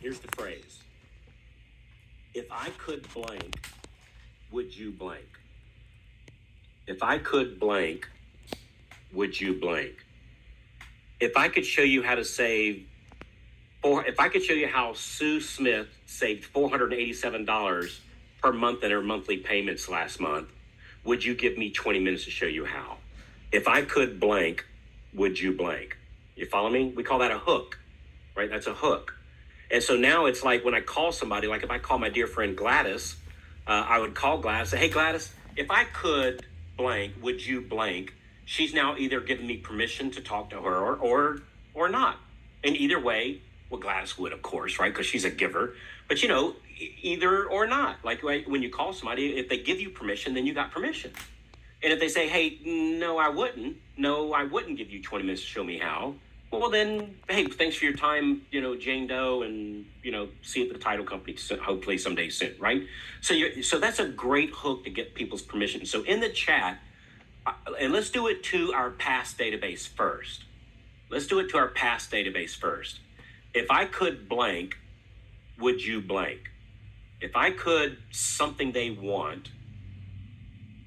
Here's the phrase. If I could blank, would you blank? If I could blank, would you blank? If I could show you how to save if I could show you how Sue Smith saved $487 per month in her monthly payments last month, would you give me 20 minutes to show you how? If I could blank, would you blank? You follow me? We call that a hook, right? That's a hook. And so now it's like when I call somebody, like if I call my dear friend Gladys, I would call Gladys, say, hey Gladys, if I could blank, would you blank? She's now either given me permission to talk to her or not. And either way, well, Gladys would, of course, right? Because she's a giver. But, you know, either or not. Like when you call somebody, if they give you permission, then you got permission. And if they say, hey, no, I wouldn't give you 20 minutes to show me how. Well, then, hey, thanks for your time, you know, Jane Doe, and, you know, see you at the title company hopefully someday soon, right? So that's a great hook to get people's permission. So in the chat, and let's do it to our past database first. If I could blank, would you blank? If I could something they want,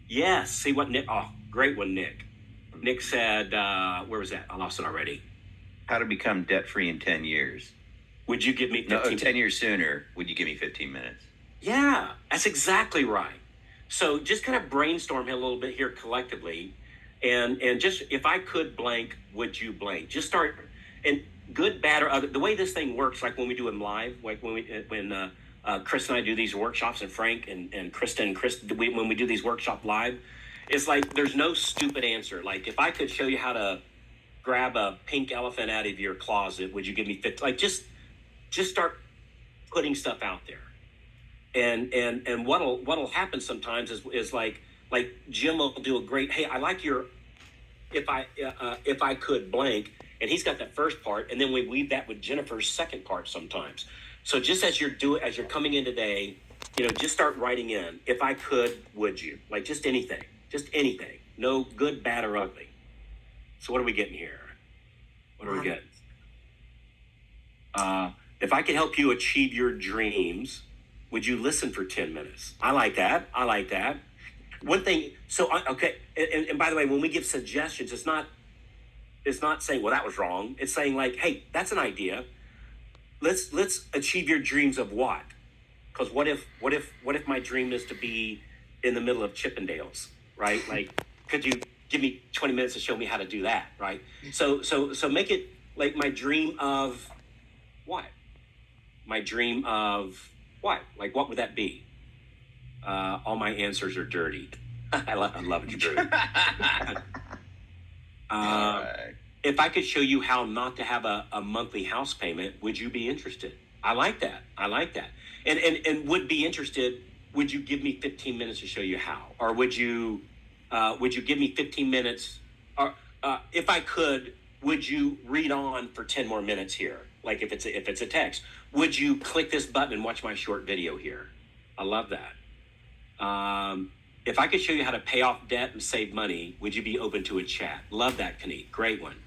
yes. See what Nick, oh, great one, Nick. Nick said, where was that? I lost it already. How to become debt-free in 10 years. Would you give me 15 minutes? 10 years sooner, would you give me 15 minutes? Yeah, that's exactly right. So just kind of brainstorm a little bit here collectively. And just, if I could blank, would you blank? Just start, and good, bad, or other. The way this thing works, like when we do them live, like when Chris and I do these workshops, and Frank and Krista and Chris, when we do these workshops live, it's like there's no stupid answer. Like if I could show you how to grab a pink elephant out of your closet, would you give me 50? Like just start putting stuff out there. And what'll happen sometimes is like Jim will do a great, hey, I like your, if I could blank, and he's got that first part, and then we weave that with Jennifer's second part sometimes. So just as you're coming in today, you know, just start writing in, if I could, would you? Like just anything, no good, bad, or ugly. So what are we getting here? What are we getting? If I could help you achieve your dreams, would you listen for 10 minutes? I like that. One thing, so, okay, and by the way, when we give suggestions, it's not saying, well, that was wrong. It's saying like, hey, that's an idea. Let's achieve your dreams of what? Because what if my dream is to be in the middle of Chippendales, right? Like, could you give me 20 minutes to show me how to do that, right? So make it like my dream of what? My dream of what? Like, what would that be? All my answers are dirty. I love it, dirty. If I could show you how not to have a monthly house payment, would you be interested? I like that. And would be interested, would you give me 15 minutes to show you how? Or would you give me 15 minutes? Or if I could, would you read on for 10 more minutes here? Like if it's a text, would you click this button and watch my short video here? I love that. If I could show you how to pay off debt and save money, would you be open to a chat? Love that, Kaneet. Great one.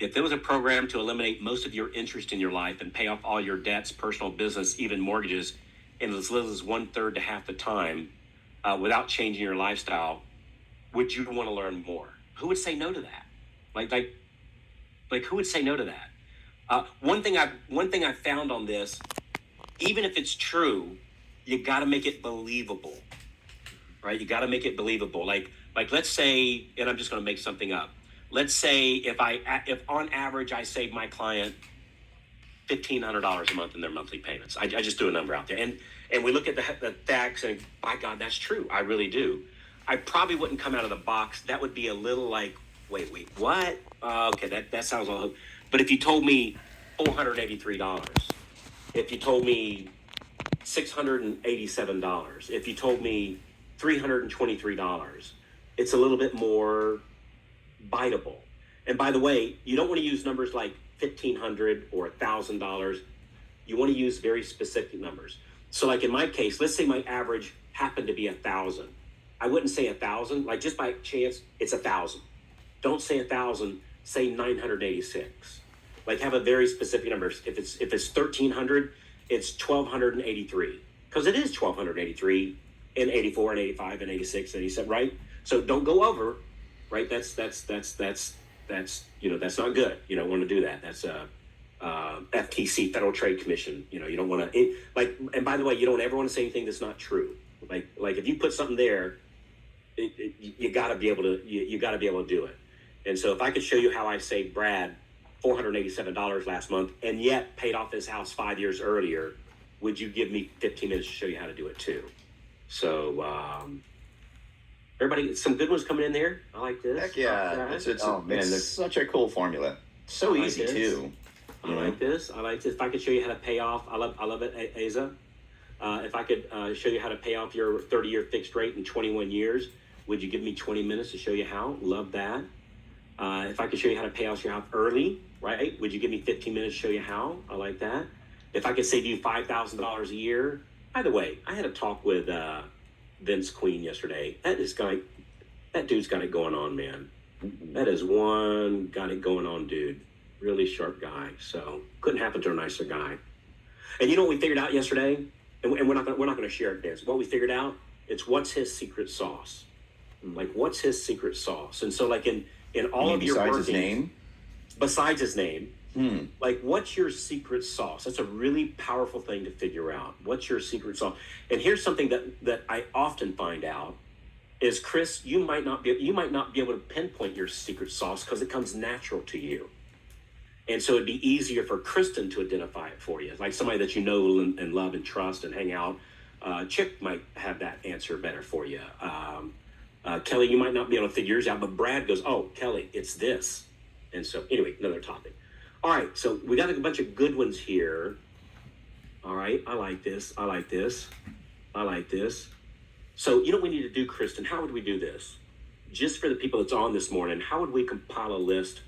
If there was a program to eliminate most of your interest in your life and pay off all your debts, personal, business, even mortgages, in as little as 1/3 to half the time, without changing your lifestyle, would you want to learn more? Who would say no to that? Like who would say no to that? One thing I found on this, even if it's true, you got to make it believable, right? You got to make it believable. Like let's say, and I'm just going to make something up. Let's say if on average I save my client $1,500 a month in their monthly payments. I just threw a number out there, and we look at the facts, and by God, that's true. I really do. I probably wouldn't come out of the box. That would be a little like, wait, what? Okay, that sounds a little. But if you told me $483, if you told me $687, if you told me $323, it's a little bit more biteable. And by the way, you don't want to use numbers like $1,500 or $1,000. You want to use very specific numbers. So like in my case, let's say my average happened to be 1,000. I wouldn't say 1,000, like just by chance, it's 1,000. Don't say 1,000, say 986. Like have a very specific number. If it's 1,300, it's 1,283 because it is 1,283 in 84 and 85 and 86 and 87, right? So don't go over, right? That's that's not good. You don't want to do that. That's FTC, Federal Trade Commission. You don't want to and by the way, you don't ever want to say anything that's not true. Like if you put something there, you got to be able to you got to be able to do it. And so if I could show you how I saved Brad $487 last month and yet paid off his house 5 years earlier, would you give me 15 minutes to show you how to do it too? So everybody, some good ones coming in there. I like this. Heck yeah. It's such a cool formula. So like easy this. too. I like this. I like this. If I could show you how to pay off, I love it, Asa. If I could show you how to pay off your 30-year fixed rate in 21 years, would you give me 20 minutes to show you how? Love that. If I could show you how to pay off your house early, right? Would you give me 15 minutes to show you how? I like that. If I could save you $5,000 a year. By the way, I had a talk with Vince Queen yesterday. That dude's got it going on, man. That is one got it going on, dude. Really sharp guy. So couldn't happen to a nicer guy. And you know what we figured out yesterday? And we're not going to share it, Vince. What we figured out? It's what's his secret sauce. Like what's his secret sauce? And so like in all of your besides workings, his name? Besides his name, like what's your secret sauce? That's a really powerful thing to figure out. What's your secret sauce? And here's something that I often find out is, Chris, you might not be able to pinpoint your secret sauce because it comes natural to you. And so it'd be easier for Kristen to identify it for you, like somebody that you know and love and trust and hang out. Chick might have that answer better for you. Kelly, you might not be able to figure yours out, but Brad goes, "Oh, Kelly, it's this." And so, anyway, another topic. All right, so we got a bunch of good ones here. All right, I like this. I like this. I like this. So, you know what we need to do, Kristen? How would we do this? Just for the people that's on this morning, how would we compile a list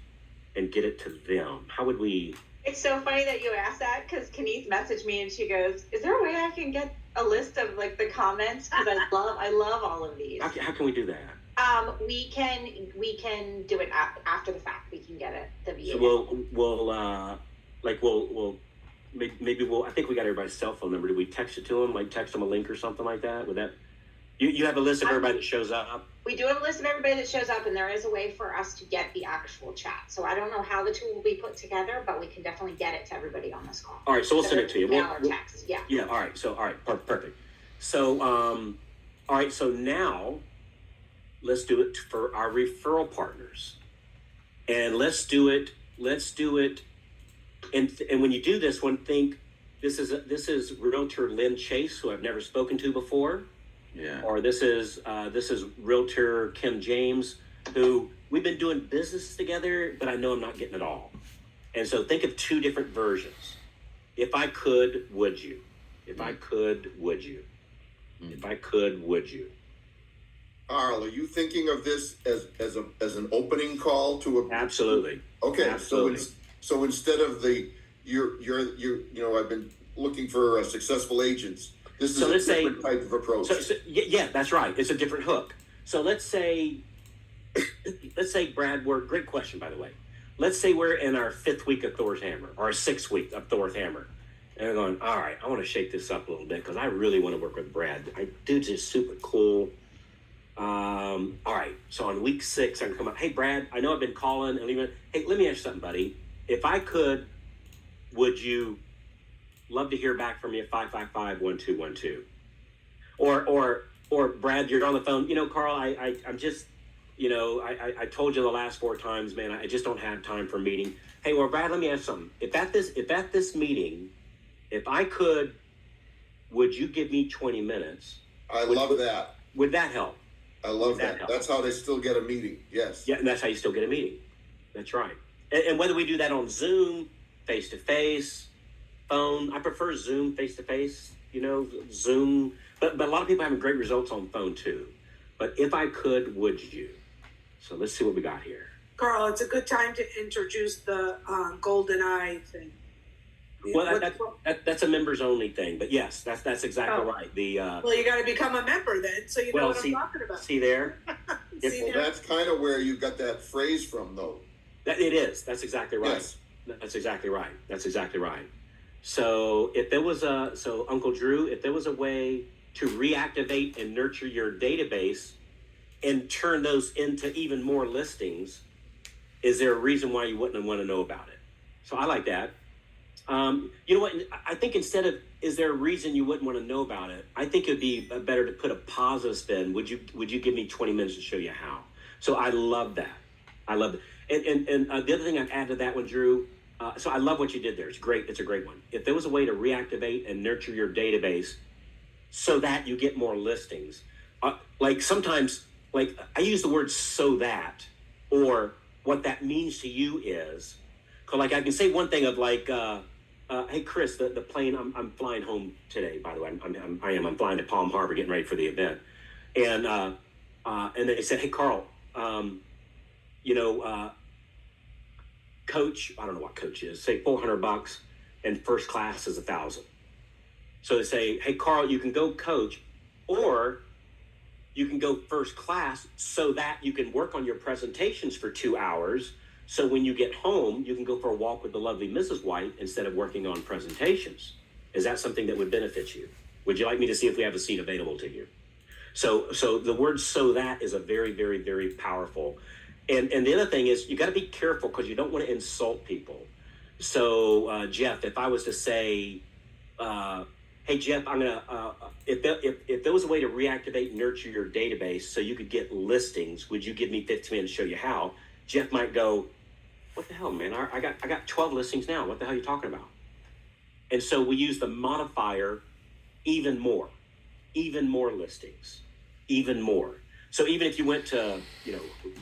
and get it to them? How would we? It's so funny that you asked that because Kenise messaged me and she goes, "Is there a way I can get a list of like the comments? Because I love all of these." How can we do that? We can do it after the fact. We can get it the VA. So maybe I think we got everybody's cell phone number. Did we text it to them? Like text them a link or something like that? Would that? You have a list of everybody that shows up? We do have a list of everybody that shows up, and there is a way for us to get the actual chat. So I don't know how the two will be put together, but we can definitely get it to everybody on this call. All right, so we'll send it to you. Email or text, yeah. Yeah, all right, perfect. So, all right, so now let's do it for our referral partners. And let's do it, and when you do this one, think, this is Realtor Lynn Chase, who I've never spoken to before. Yeah. Or this is Realtor Kim James, who we've been doing business together, but I know I'm not getting it all. And so think of two different versions. If I could, would you? If I could, would you? If I could, would you? Carl, are you thinking of this as an opening call to a? Absolutely. Okay. Absolutely. So instead of I've been looking for successful agents. This is a different type of approach. So, yeah, that's right. It's a different hook. So let's say, Brad, great question, by the way. Let's say we're in our 5th week of Thor's Hammer, or our 6th week of Thor's Hammer. And we're going, all right, I want to shake this up a little bit because I really want to work with Brad. Dude's just super cool. All right, so on week 6, I can come up, hey, Brad, I know I've been calling and leaving. Hey, let me ask you something, buddy. If I could, would you love to hear back from you at 555-1212? Or Brad, you're on the phone. You know, Carl, I'm just, I told you the last 4 times, man, I just don't have time for a meeting. Hey, well, Brad, let me ask something. If at this meeting, if I could, would you give me 20 minutes? I love that. Would that help? I love that. That's how they still get a meeting. Yes. Yeah, and that's how you still get a meeting. That's right. And whether we do that on Zoom, face-to-face, phone, I prefer Zoom face-to-face, Zoom. But a lot of people are having great results on phone too. But if I could, would you? So let's see what we got here. Carl, it's a good time to introduce the Golden Eye thing. Well, that's a members only thing, but yes, that's exactly right. Well, you got to become a member then, so you know what I'm talking about. See there? That's kind of where you got that phrase from, though. It is. That's exactly right. Yes. That's exactly right. That's exactly right. So if there was so Uncle Drew, if there was a way to reactivate and nurture your database and turn those into even more listings, is there a reason why you wouldn't want to know about it? So I like that. You know what? I think instead of is there a reason you wouldn't want to know about it, I think it'd be better to put a positive spin. Would you give me 20 minutes to show you how? So I love that. I love it. And the other thing I'd add to that one, Drew. So I love what you did there. It's great. It's a great one. If there was a way to reactivate and nurture your database so that you get more listings, like sometimes, like I use the word "so that," or what that means to you is, cause like I can say one thing of like, hey Chris, the plane I'm flying home today. By the way, I'm flying to Palm Harbor, getting ready for the event, and they said, hey Carl, you know. Coach, I don't know what coach is, say $400 and first class is $1,000. So they say, hey, Carl, you can go coach or you can go first class so that you can work on your presentations for 2 hours. So when you get home, you can go for a walk with the lovely Mrs. White instead of working on presentations. Is that something that would benefit you? Would you like me to see if we have a seat available to you? So the word "so that" is a very, very, very powerful. And the other thing is you got to be careful because you don't want to insult people. So Jeff, if I was to say, hey Jeff, I'm gonna if there was a way to reactivate and nurture your database so you could get listings, would you give me 15 minutes to show you how? Jeff might go, what the hell, man? I got 12 listings now. What the hell are you talking about? And so we use the modifier even more listings, even more. So even if you went to,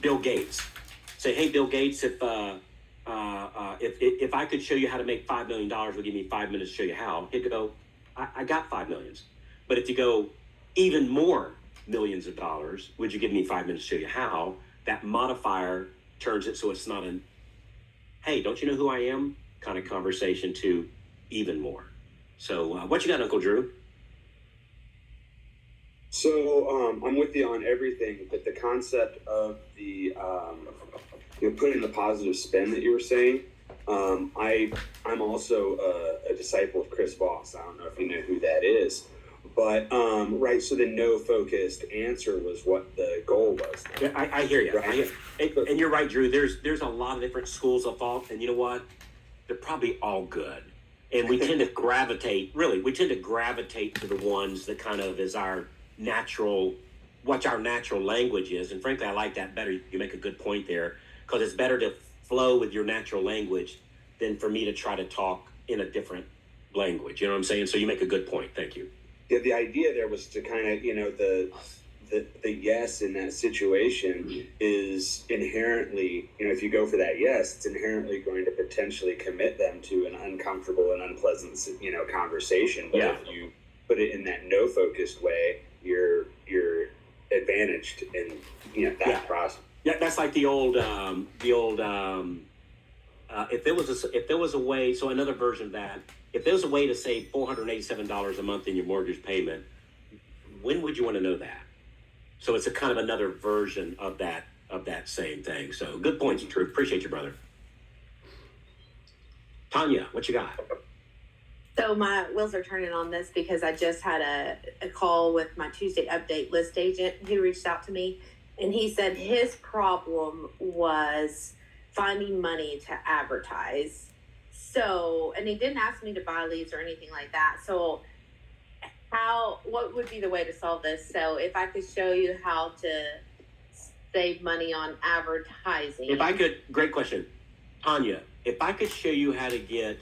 Bill Gates, say, hey, Bill Gates, if I could show you how to make $5 million, would give me 5 minutes to show you how. He'd go, I got 5 millions. But if you go even more millions of dollars, would you give me 5 minutes to show you how? That modifier turns it so it's not an, hey, don't you know who I am kind of conversation to even more. So what you got, Uncle Drew? So I'm with you on everything, but the concept of the putting the positive spin that you were saying, I'm also a disciple of Chris Voss. I don't know if you know who that is, but right. So the no focused answer was what the goal was. Yeah, I hear you. Right? And you're right, Drew. There's a lot of different schools of thought, and you know what? They're probably all good. And we tend to gravitate to the ones that kind of is our natural language is. And frankly, I like that better. You make a good point there, because it's better to flow with your natural language than for me to try to talk in a different language. You know what I'm saying? So you make a good point. Thank you. Yeah, the idea there was to kind of, the yes in that situation is inherently, if you go for that yes, it's inherently going to potentially commit them to an uncomfortable and unpleasant, conversation. But if you put it in that no focused way, you're advantaged in that process. Yeah, that's like the old if there was a way. So another version of that, if there was a way to save $487 a month in your mortgage payment, when would you want to know that? So it's a kind of another version of that same thing. So good points, Drew. Appreciate you, brother. Tanya, what you got? So my wheels are turning on this because I just had a call with my Tuesday update list agent who reached out to me, and he said his problem was finding money to advertise. So, and he didn't ask me to buy leads or anything like that. So what would be the way to solve this? So if I could show you how to save money on advertising. Great question. Tanya, if I could show you how to get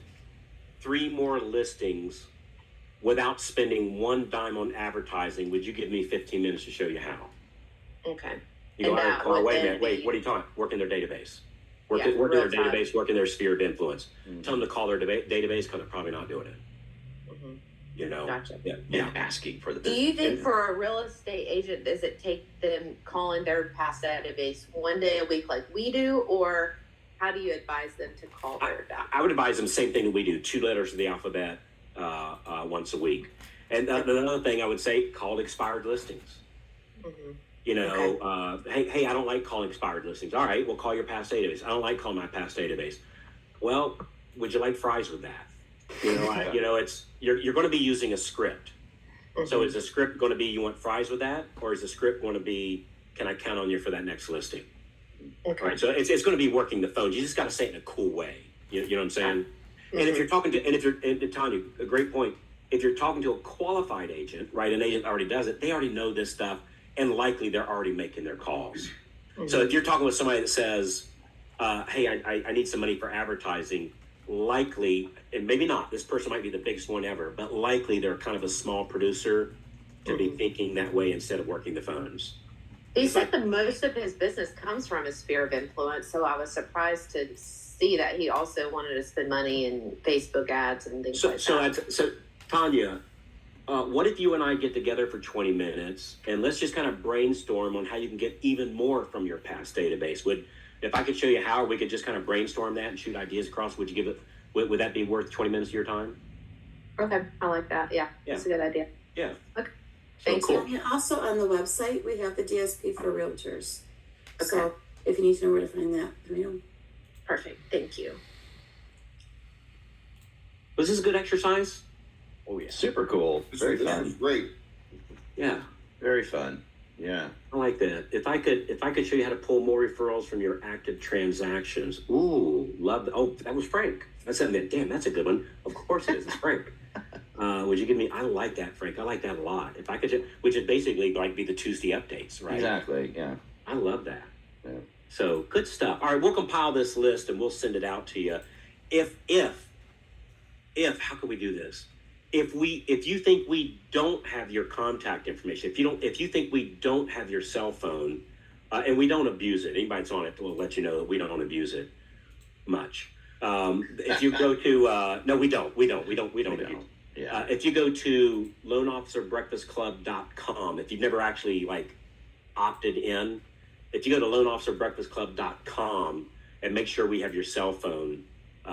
3 more listings without spending one dime on advertising, would you give me 15 minutes to show you how? Okay. You go, wait a minute, what are you talking? Work in their database. Work in their database, work in their sphere of influence. Mm-hmm. Tell them to call their database because they're probably not doing it. Mm-hmm. Gotcha. Yeah, asking for the business. Do you think for a real estate agent, does it take them calling their past database one day a week like we do, or how do you advise them to call their database? I would advise them same thing that we do, 2 letters of the alphabet once a week. And another thing I would say, call expired listings. Mm-hmm. Hey, I don't like calling expired listings. All right, we'll call your past database. I don't like calling my past database. Well, would you like fries with that? It's you're going to be using a script. So is the script going to be you want fries with that, or is the script going to be can I count on you for that next listing? Okay. Right. So it's going to be working the phones. You just got to say it in a cool way. You know what I'm saying? And if you're talking to, and Tanya, a great point. If you're talking to a qualified agent, right, an agent already does it, they already know this stuff, and likely they're already making their calls. So if you're talking with somebody that says, hey, I need some money for advertising, likely, and maybe not, this person might be the biggest one ever, but likely they're kind of a small producer to be thinking that way instead of working the phones. He said the most of his business comes from his sphere of influence, so I was surprised to see that he also wanted to spend money in Facebook ads and things like that. So Tanya, what if you and I get together for 20 minutes and let's just kind of brainstorm on how you can get even more from your past database? If I could show you how, we could just kind of brainstorm that and shoot ideas across. Would you give it? Would that be worth 20 minutes of your time? Okay, I like that. Yeah, that's a good idea. Yeah. Okay. So Thank cool. you. And also on the website, we have the DSP for realtors. Okay. So if you need to know where to find that, let me know. Perfect. Thank you. Was this a good exercise? Oh yeah. Super cool. Very This fun. was great. Yeah. Very fun. Yeah. I like that. If I could show you how to pull more referrals from your active transactions. Ooh, love that. Oh, that was Frank. That's it. Damn, that's a good one. Of course it is. It's Frank. Would you give me? I like that, Frank. I like that a lot. If I could, which would basically like be the Tuesday updates, right? Exactly. Yeah. I love that. Yeah. So good stuff. All right, we'll compile this list and we'll send it out to you. If how can we do this? If you think we don't have your contact information, if you think we don't have your cell phone, and we don't abuse it, anybody that's on it will let you know that we don't abuse it much. If you go to no, we don't abuse it. Yeah. If you go to loanofficerbreakfastclub.com, if you've never actually opted in, if you go to loanofficerbreakfastclub.com and make sure we have your cell phone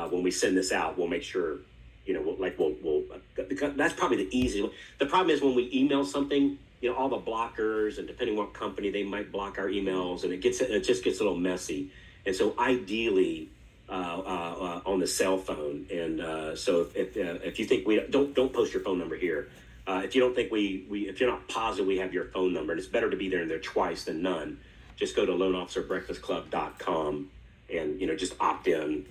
when we send this out, we'll make sure we'll because that's probably the easiest. The problem is when we email something, all the blockers and depending what company they might block our emails, and it just gets a little messy. And so ideally on the cell phone. And so if you think we don't post your phone number here. If you don't think if you're not positive we have your phone number, and it's better to be there twice than none, just go to loanofficerbreakfastclub.com and just opt in,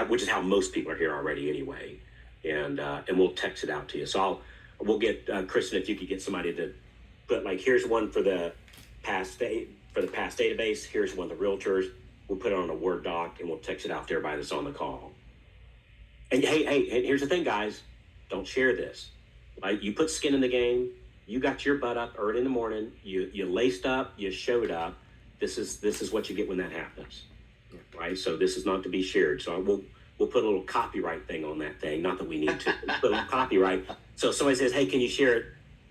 which is how most people are here already anyway. And we'll text it out to you. So we'll get Kristen, if you could get somebody to put here's one for the past database, here's one of the realtors. We'll put it on a Word doc and we'll text it out to everybody that's on the call. And hey, here's the thing, guys, don't share this. You put skin in the game. You got your butt up early in the morning. You laced up. You showed up. This is what you get when that happens, right? So this is not to be shared. So we'll put a little copyright thing on that thing. Not that we need to put a little copyright. So if somebody says, "Hey, can you share it?"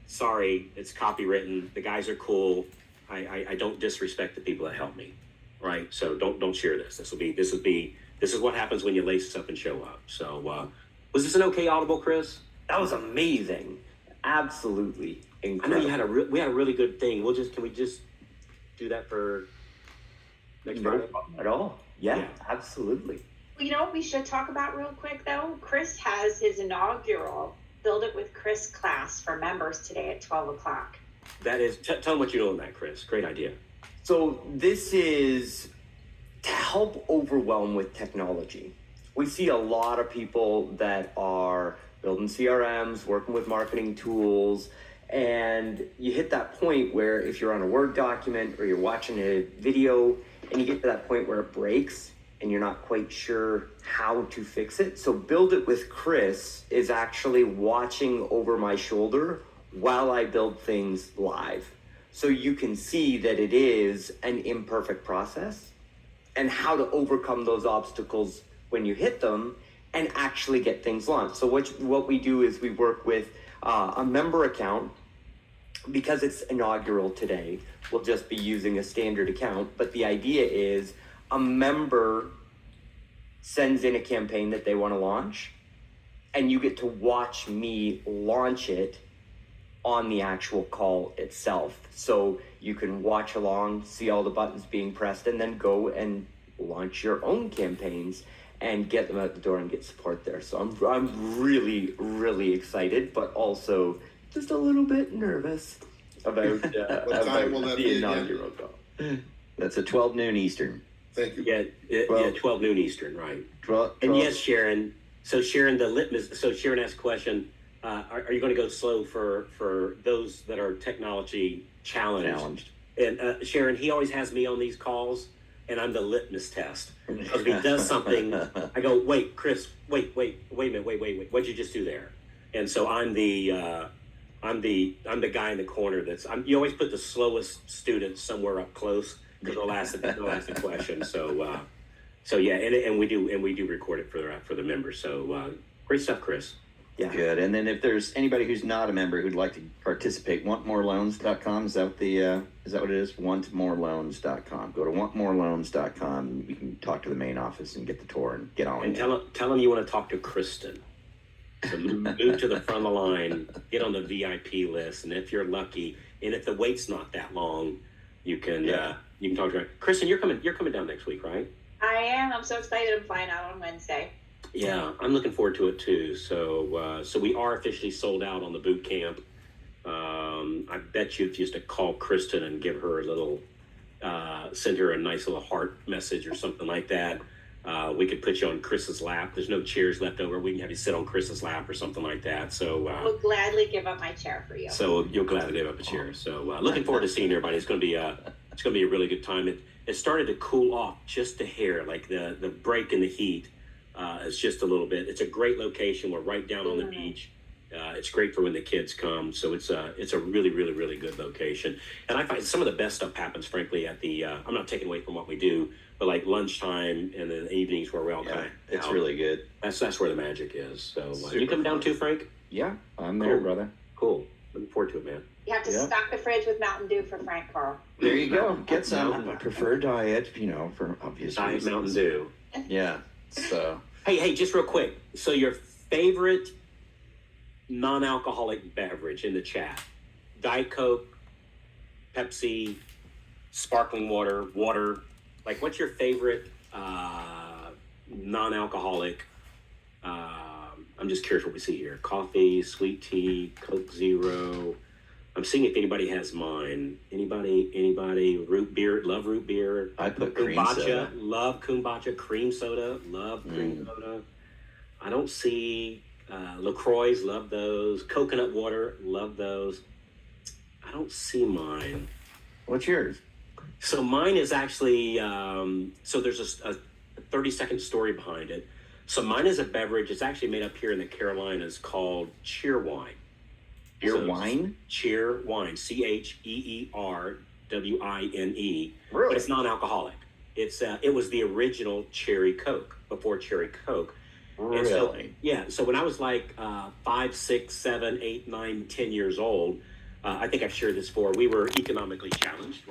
Sorry, it's copywritten. The guys are cool. I don't disrespect the people that help me, right? So don't share this. This is what happens when you lace us up and show up. So was this an okay audible, Chris? That was amazing. Absolutely incredible. I know you had we had a really good thing. Can we just do that for next No Friday? problem at all. Yeah, absolutely. Well, you know what we should talk about real quick though? Chris has his inaugural Build It with Chris class for members today at 12 o'clock. That is, tell them what you know on that, Chris. Great idea. So this is to help overwhelm with technology. We see a lot of people that are building CRMs, working with marketing tools, and you hit that point where if you're on a Word document or you're watching a video and you get to that point where it breaks and you're not quite sure how to fix it. So Build It with Chris is actually watching over my shoulder while I build things live. So you can see that it is an imperfect process and how to overcome those obstacles when you hit them and actually get things launched. So what we do is we work with a member account. Because it's inaugural today, we'll just be using a standard account. But the idea is a member sends in a campaign that they want to launch, and you get to watch me launch it on the actual call itself. So you can watch along, see all the buttons being pressed, and then go and launch your own campaigns. and get them out the door and get support there. So I'm really, really excited, but also just a little bit nervous about, What time will that the be again? inaugural call. That's at 12 noon Eastern. Thank you. Yeah, 12 noon Eastern, right? 12, And yes, Sharon. So Sharon, the litmus. So Sharon asked a question. Are you going to go slow for those that are technology challenged? And Sharon, he always has me on these calls, and I'm the litmus test. Because if he does something, I go, wait, Chris, wait a minute, wait. What'd you just do there? And so I'm the guy in the corner. You always put the slowest student somewhere up close because they'll ask the question. So yeah, and we do record it for the members. So great stuff, Chris. Yeah. Good. And then if there's anybody who's not a member who'd like to participate, wantmoreloans.com, is that what it is? Wantmoreloans.com. Go to wantmoreloans.com. You can talk to the main office and get the tour and get on. And tell them you want to talk to Kristen. So move to the front of the line, get on the VIP list, and if you're lucky, and if the wait's not that long, you can talk to her. Kristen, you're coming down next week, right? I am. I'm so excited. I'm flying out on Wednesday. Yeah, I'm looking forward to it too. So we are officially sold out on the boot camp. I bet you if you used to call Kristen and give her a little, send her a nice little heart message or something like that, we could put you on Chris's lap. There's no chairs left over. We can have you sit on Chris's lap or something like that. So I'll gladly give up my chair for you. So you'll gladly give up a chair. So looking forward to seeing everybody. It's going to be a really good time. It started to cool off just a hair, like the break in the heat. It's just a little bit. It's a great location. We're right down on the beach. It's great for when the kids come. So it's a really, really, really good location. And I find some of the best stuff happens, frankly, at the. I'm not taking away from what we do, but like lunchtime and then evenings where we all kind of. It's really good. That's where the magic is. So you come down too, Frank? Yeah, I'm there, Cool. brother. Cool. Looking forward to it, man. You have to stock the fridge with Mountain Dew for Frank Carl. There you go. Get some. Preferred diet, for obvious Diet reasons. Mountain Dew. Yeah. So. Hey, just real quick. So your favorite non-alcoholic beverage in the chat? Diet Coke, Pepsi, sparkling water. Like, what's your favorite non-alcoholic? I'm just curious what we see here. Coffee, sweet tea, Coke Zero. I'm seeing if anybody has mine. Anybody? Root beer, love root beer. I put cream Kombucha, soda. love kombucha. Cream soda, love cream soda. I don't see LaCroix, love those. Coconut water, love those. I don't see mine. What's yours? So mine is actually, so there's a 30-second story behind it. So mine is a beverage. It's actually made up here in the Carolinas called Cheerwine. Wine? Cheer Wine, CheerWine. Really? But it's non-alcoholic. It was the original Cherry Coke before Cherry Coke. Really? And so, yeah. So when I was like 5, 6, 7, 8, 9, 10 years old, I think I've shared this before. We were economically challenged.